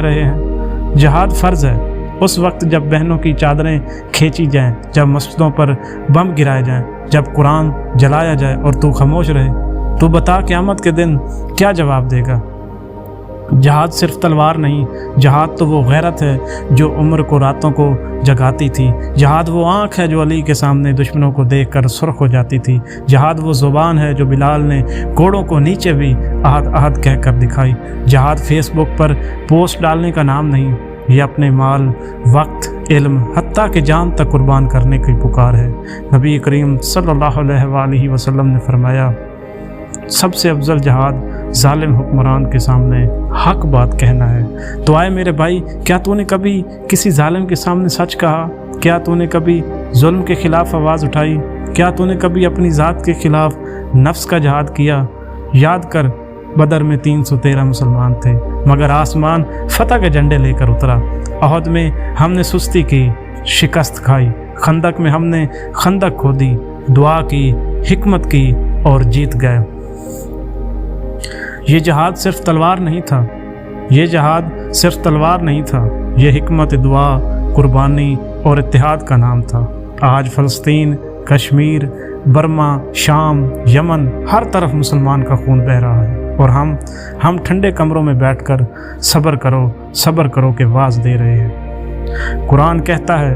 رہے ہیں۔ جہاد فرض ہے اس وقت جب بہنوں کی چادریں کھینچی جائیں، جب مسجدوں پر بم گرائے جائیں، جب قرآن جلایا جائے اور تو خاموش رہے۔ تو بتا قیامت کے دن کیا جواب دے گا؟ جہاد صرف تلوار نہیں، جہاد تو وہ غیرت ہے جو عمر کو راتوں کو جگاتی تھی۔ جہاد وہ آنکھ ہے جو علی کے سامنے دشمنوں کو دیکھ کر سرخ ہو جاتی تھی۔ جہاد وہ زبان ہے جو بلال نے کوڑوں کو نیچے بھی احد احد کہہ کر دکھائی۔ جہاد فیس بک پر پوسٹ ڈالنے کا نام نہیں، یہ اپنے مال، وقت، علم، حتیٰ کہ جان تک قربان کرنے کی پکار ہے۔ نبی کریم صلی اللہ علیہ وآلہ وسلم نے فرمایا، سب سے افضل جہاد ظالم حکمران کے سامنے حق بات کہنا ہے۔ تو آئے میرے بھائی، کیا تو نے کبھی کسی ظالم کے سامنے سچ کہا؟ کیا تو نے کبھی ظلم کے خلاف آواز اٹھائی؟ کیا تو نے کبھی اپنی ذات کے خلاف نفس کا جہاد کیا؟ یاد کر، بدر میں 313 مسلمان تھے، مگر آسمان فتح کے جھنڈے لے کر اترا۔ احد میں ہم نے سستی کی، شکست کھائی۔ خندق میں ہم نے خندق کھودی، دعا کی، حکمت کی اور جیت گئے۔ یہ جہاد صرف تلوار نہیں تھا، یہ جہاد صرف تلوار نہیں تھا، یہ حکمت، دعا، قربانی اور اتحاد کا نام تھا۔ آج فلسطین، کشمیر، برما، شام، یمن، ہر طرف مسلمان کا خون بہہ رہا ہے، اور ہم ٹھنڈے کمروں میں بیٹھ کر صبر کرو کے واز دے رہے ہیں۔ قرآن کہتا ہے،